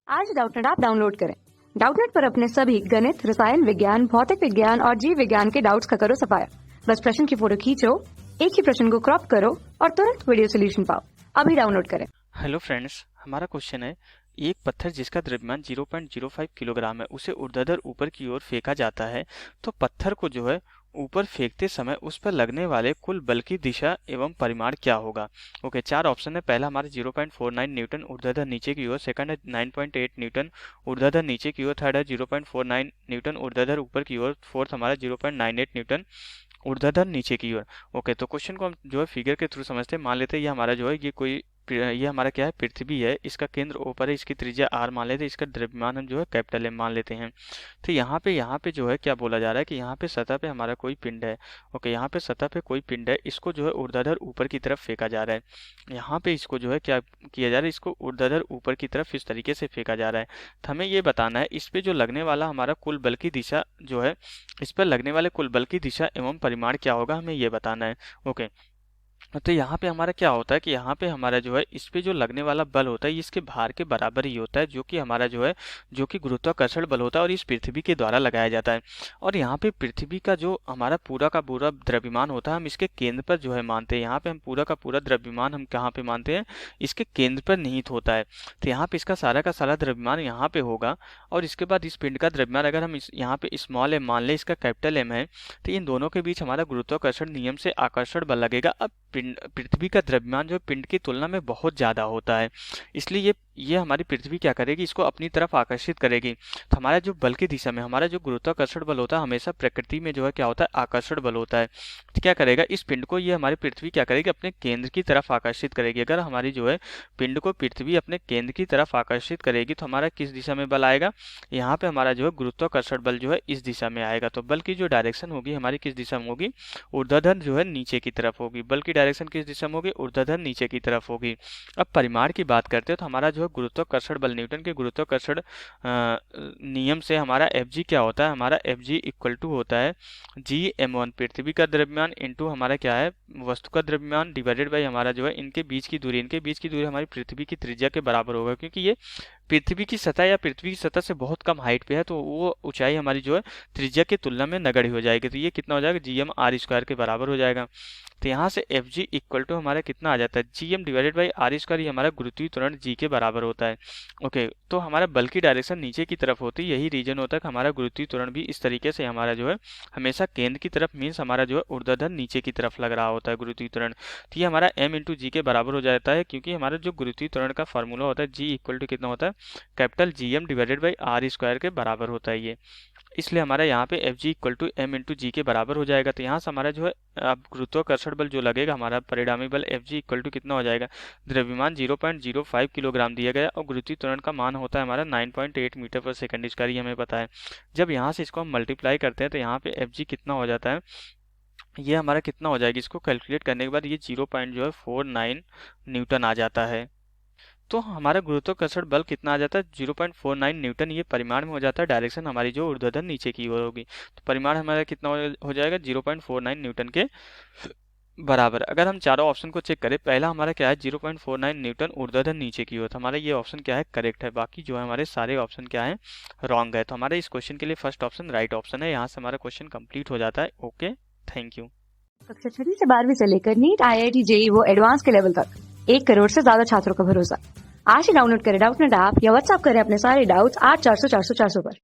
आज Doubtnut app download करें। Doubtnut पर अपने सभी गणित, रसायन विज्ञान, भौतिक विज्ञान और जीव विज्ञान के डाउट्स का करो सफाया। बस प्रश्न की फोटो खींचो, एक ही प्रश्न को क्रॉप करो और तुरंत वीडियो सोल्यूशन पाओ। अभी डाउनलोड करें। हेलो फ्रेंड्स, हमारा क्वेश्चन है एक पत्थर जिसका द्रव्यमान 0.05 किलोग्राम है उसे ऊर्ध्वाधर ऊपर की ओर फेंका जाता है, तो पत्थर को जो है ऊपर फेंकते समय उस पर लगने वाले कुल बल की दिशा एवं परिमाण क्या होगा। ओके, चार ऑप्शन है। पहला हमारा 0.49 न्यूटन ऊर्ध्वाधर नीचे की ओर, सेकंड है 9.8 न्यूटन ऊर्ध्वाधर नीचे की ओर, थर्ड है 0.49 न्यूटन ऊर्ध्वाधर ऊपर की ओर, फोर्थ हमारा 0.98 न्यूटन ऊर्ध्वाधर नीचे की ओर। ओके, तो क्वेश्चन को हम जो है फिगर के थ्रू समझते हैं। मान लेते हैं ये हमारा जो है ये हमारा क्या है, पृथ्वी है। इसका केंद्र O पर है, इसकी त्रिज्या R मान लेते हैं, इसका द्रव्यमान हम जो है कैपिटल M मान लेते हैं। तो यहाँ पे जो है क्या बोला जा रहा है कि यहाँ पे सतह पे हमारा कोई पिंड है। ओके, यहाँ पे सतह पे कोई पिंड है, इसको जो है ऊर्ध्वाधर ऊपर की तरफ फेंका जा रहा है। यहाँ पे इसको जो है क्या किया जा रहा है, इसको ऊर्ध्वाधर ऊपर की तरफ इस तरीके से फेंका जा रहा है। तो हमें ये बताना है इस पे जो लगने वाला हमारा कुल बल की दिशा जो है, इस पर लगने वाले कुल बल की दिशा एवं परिमाण क्या होगा, हमें ये बताना है। ओके, तो यहाँ पे हमारा क्या होता है कि यहाँ पे हमारा जो है इस पे जो लगने वाला बल होता है ये इसके भार के बराबर ही होता है, जो कि हमारा जो है जो कि गुरुत्वाकर्षण बल होता है और इस पृथ्वी के द्वारा लगाया जाता है। और यहाँ पे पृथ्वी का जो हमारा पूरा का पूरा द्रव्यमान होता है हम इसके केंद्र पर जो है मानते हैं। यहाँ पे हम पूरा का पूरा द्रव्यमान हम कहाँ पे मानते हैं, इसके केंद्र पर निहित होता है। तो यहाँ पे इसका सारा का सारा द्रव्यमान यहाँ पे होगा और इसके बाद इस पिंड का द्रव्यमान अगर हम यहाँ पे स्मॉल एम मान लें, इसका कैपिटल एम है, तो इन दोनों के बीच हमारा गुरुत्वाकर्षण नियम से आकर्षण बल लगेगा। अब पृथ्वी का द्रव्यमान जो पिंड की तुलना में बहुत ज़्यादा होता है, इसलिए ये हमारी पृथ्वी क्या करेगी, इसको अपनी तरफ आकर्षित करेगी। तो हमारा जो बल की दिशा में हमारा जो गुरुत्वाकर्षण बल होता है हमेशा प्रकृति में जो है क्या होता है, आकर्षण बल होता है। तो क्या करेगा इस पिंड को, ये हमारी पृथ्वी क्या करेगी, अपने केंद्र की तरफ आकर्षित करेगी। अगर हमारी जो है पिंड को पृथ्वी अपने केंद्र की तरफ आकर्षित करेगी तो हमारा किस दिशा में बल आएगा, यहाँ पे हमारा जो है गुरुत्वाकर्षण बल जो है इस दिशा में आएगा। तो बल की जो डायरेक्शन होगी हमारी किस दिशा में होगी, ऊर्ध्वाधर जो है नीचे की तरफ होगी। बल की डायरेक्शन किस दिशा में होगी, ऊर्ध्वाधर नीचे की तरफ होगी। अब परिमाण की बात करते हैं तो हमारा जो है गुरुत्वाकर्षण बल, न्यूटन के गुरुत्वाकर्षण नियम से हमारा Fg क्या होता है, हमारा Fg इक्वल टू होता है Gm1 पृथ्वी का द्रव्यमान इंटू हमारा क्या है वस्तु का द्रव्यमान डिवाइडेड बाई हमारा जो है इनके बीच की दूरी हमारी पृथ्वी की त्रिज्या के बराबर होगा। क्योंकि ये पृथ्वी की सतह या पृथ्वी की सतह से बहुत कम हाइट पे है तो वो ऊंचाई हमारी जो है त्रिज्या की तुलना में नगण्य हो जाएगी। तो ये कितना हो जाएगा, Gm r² के बराबर हो जाएगा। तो यहाँ से Fg इक्वल टू हमारा कितना आ जाता है, Gm डिवाइडेड बाई r², ये हमारा गुरुत्वीय त्वरण G के बराबर होता है। ओके, तो हमारा बल की डायरेक्शन नीचे की तरफ होती है, यही रीजन होता है कि हमारा गुरुत्वीय त्वरण भी इस तरीके से हमारा जो है हमेशा केंद्र की तरफ मीन्स हमारा जो है ऊर्ध्वाधर नीचे की तरफ लग रहा होता है गुरुत्वीय त्वरण। तो ये हमारा m इंटू जी के बराबर हो जाता है, क्योंकि हमारा जो गुरुत्वीय त्वरण का फॉर्मूला होता है G इक्वल टू कितना होता है, capital Gm divided by r² के बराबर होता है ये। इसलिए हमारा यहाँ पे Fg equal to m into g के बराबर हो जाएगा। तो यहाँ से हमारा जो है अब गुरुत्वाकर्षण बल जो लगेगा हमारा परिणामी बल Fg इक्वल टू कितना हो जाएगा, द्रव्यमान 0.05 किलोग्राम दिया गया और गुरुत्वीय त्वरण का मान होता है हमारा 9.8 मीटर पर सेकंड, इसका ही हमें पता है। जब यहाँ से इसको हम मल्टीप्लाई करते हैं तो यहाँ पे Fg कितना हो जाता है, ये हमारा कितना हो जाएगा, इसको कैलकुलेट करने के बाद ये 0.49 न्यूटन आ जाता है। तो हमारा गुरुत्वाकर्षण बल कितना आ जाता है, 0.49 न्यूटन। ये परिमाण में हो जाता है, डायरेक्शन हमारी जो ऊर्ध्वाधर नीचे की ओर होगी। तो परिमाण हमारा कितना हो जाएगा, 0.49 न्यूटन के बराबर। अगर हम चारों ऑप्शन को चेक करें, पहला हमारा क्या है 0.49 न्यूटन ऊर्ध्वाधर नीचे की ओर, तो हमारा ये ऑप्शन क्या है, करेक्ट है। बाकी जो है हमारे सारे ऑप्शन क्या है, रॉन्ग है। तो हमारे इस क्वेश्चन के लिए फर्स्ट ऑप्शन राइट ऑप्शन है। यहाँ से हमारा क्वेश्चन कंप्लीट हो जाता है। Okay, thank you. कक्षा 6 से 12वीं से लेकर नीट, IIT, JEE वो एडवांस के लेवल तक 1 करोड़ से ज्यादा छात्रों का भरोसा। आज ही डाउनलोड करें डाउटनेट ऐप या व्हाट्सएप करें अपने सारे डाउट्स 8400 400 400 पर।